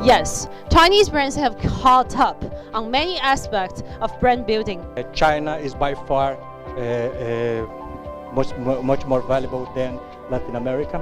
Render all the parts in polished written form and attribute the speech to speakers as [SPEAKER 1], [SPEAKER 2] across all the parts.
[SPEAKER 1] Yes, Chinese brands have caught up on many aspects of brand building.
[SPEAKER 2] China is by far much more valuable than Latin America.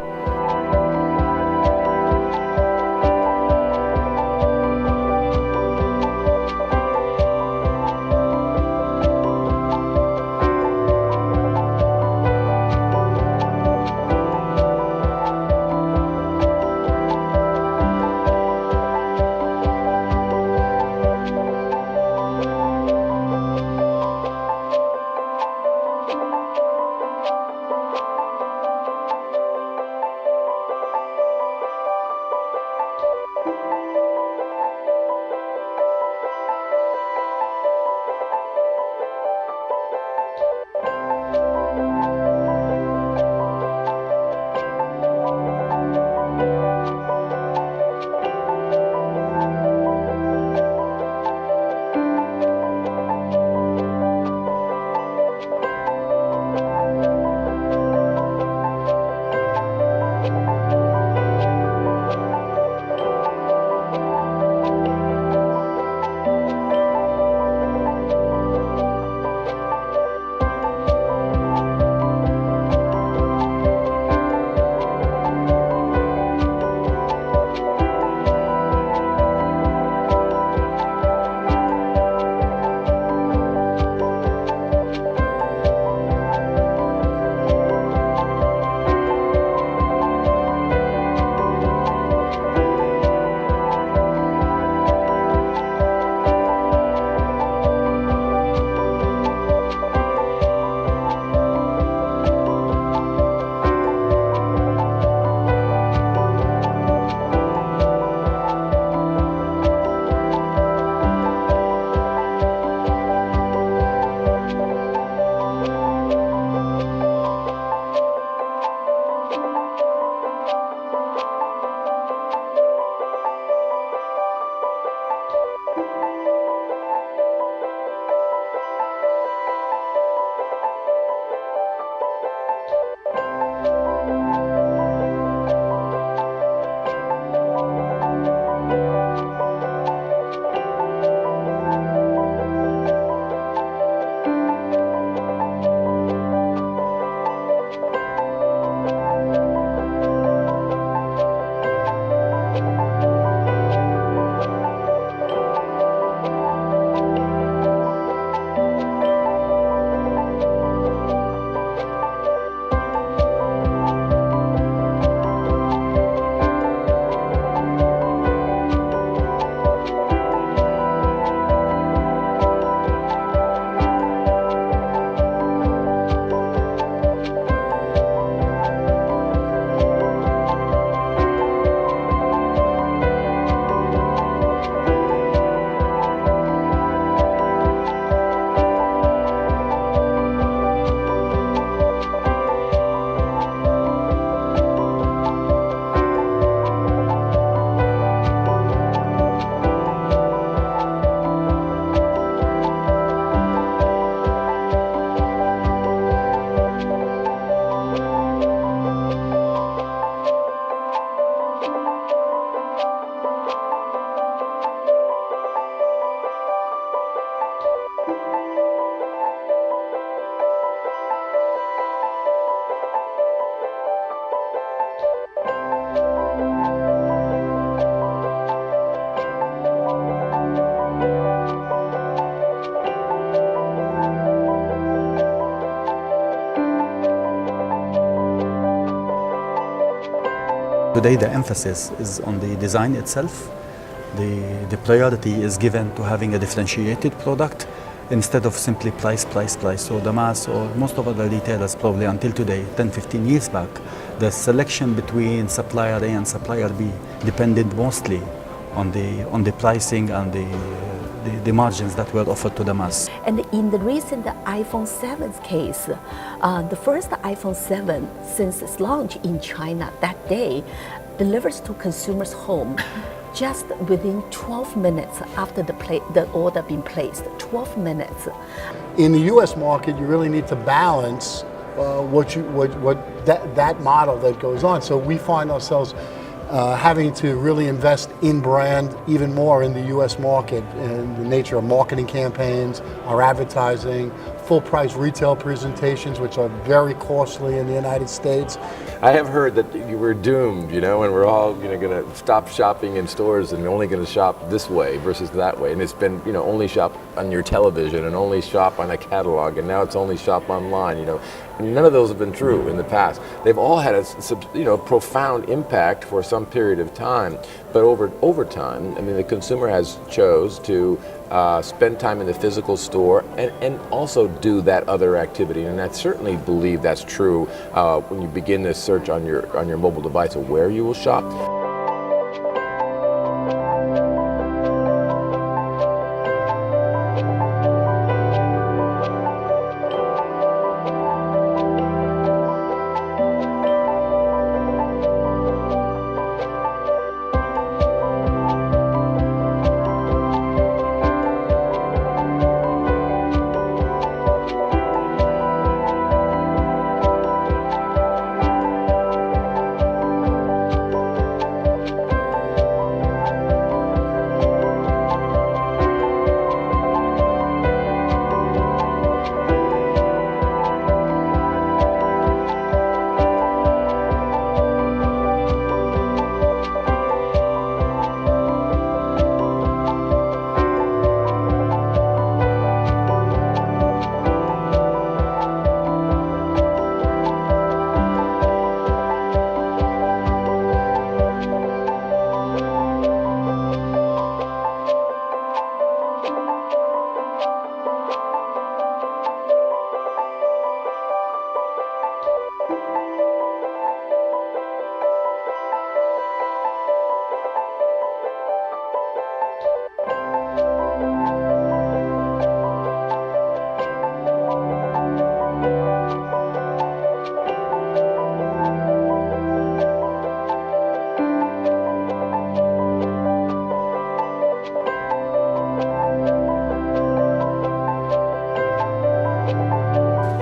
[SPEAKER 3] Today the emphasis is on the design itself. The priority is given to having a differentiated product instead of simply price. So the mass or most of the retailers probably until today, 10, 15 years back, the selection between supplier A and supplier B depended mostly on the pricing and the margins that were offered to the mass.
[SPEAKER 4] And in the recent iPhone 7's case, the first iPhone 7 since its launch in China that day delivers to consumers' home just within 12 minutes after the order being placed, 12 minutes.
[SPEAKER 5] In the U.S. market, you really need to balance that model that goes on. So we find ourselves having to really invest in brand even more in the U.S. market, and the nature of marketing campaigns, our advertising, full price retail presentations, which are very costly in the United States.
[SPEAKER 6] I have heard that you were doomed, and we're all going to stop shopping in stores and only going to shop this way versus that way. And it's been, only shop on your television and only shop on a catalog, and now it's only shop online. And none of those have been true in the past. They've all had a profound impact for some period of time, but over time, the consumer has chose to spend time in the physical store and also do that other activity. And I certainly believe that's true when you begin this search on your mobile device of where you will shop.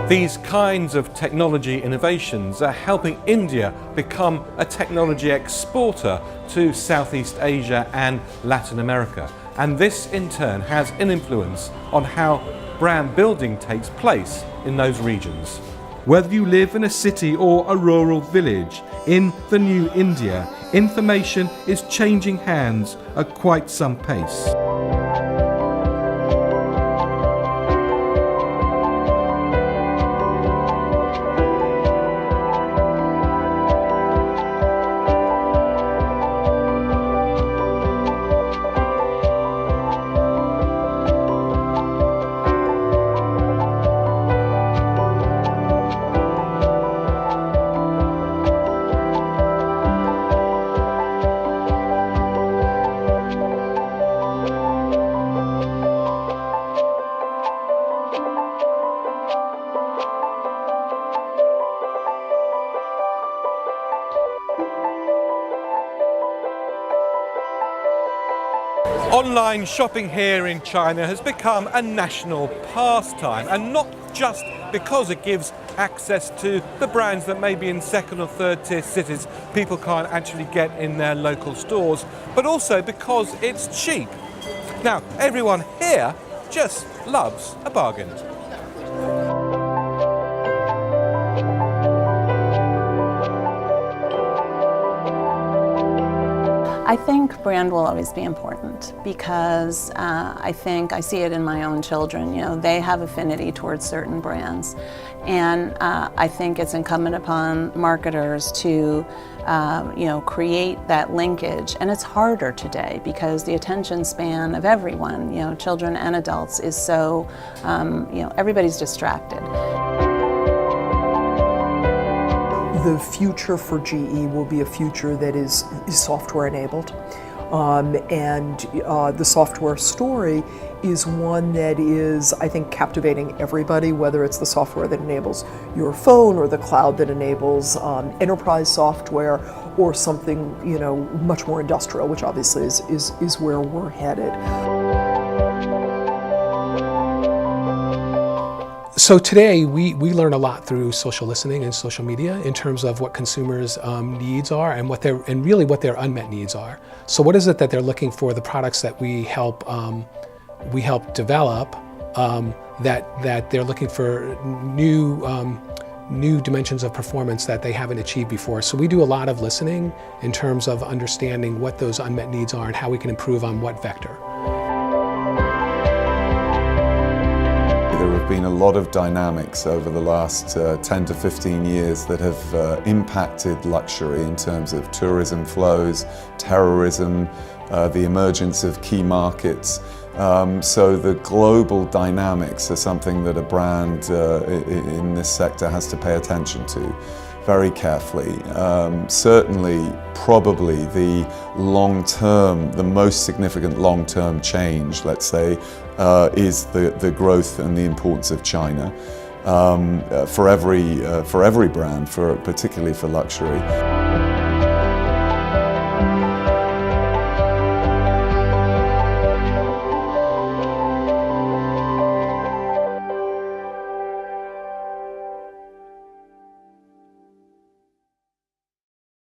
[SPEAKER 7] These kinds of technology innovations are helping India become a technology exporter to Southeast Asia and Latin America. And this in turn has an influence on how brand building takes place in those regions. Whether you live in a city or a rural village, in the new India, information is changing hands at quite some pace. Online shopping here in China has become a national pastime, and not just because it gives access to the brands that maybe in second or third tier cities people can't actually get in their local stores, but also because it's cheap. Now, everyone here just loves a bargain.
[SPEAKER 8] I think brand will always be important because I see it in my own children. They have affinity towards certain brands, and I think it's incumbent upon marketers to create that linkage. And it's harder today because the attention span of everyone, children and adults, is so everybody's distracted.
[SPEAKER 9] The future for GE will be a future that is software enabled, and the software story is one that is, I think, captivating everybody, whether it's the software that enables your phone or the cloud that enables enterprise software, or something much more industrial, which obviously is where we're headed.
[SPEAKER 10] So today we learn a lot through social listening and social media in terms of what consumers' needs are and really what their unmet needs are. So what is it that they're looking for? The products that we help develop, that they're looking for new dimensions of performance that they haven't achieved before. So we do a lot of listening in terms of understanding what those unmet needs are and how we can improve on what vector.
[SPEAKER 11] There have been a lot of dynamics over the last 10 to 15 years that have impacted luxury in terms of tourism flows, terrorism, the emergence of key markets. So the global dynamics are something that a brand in this sector has to pay attention to very carefully. Certainly, probably the long-term, the most significant long-term change, let's say, is the growth and the importance of China for every brand, particularly for luxury.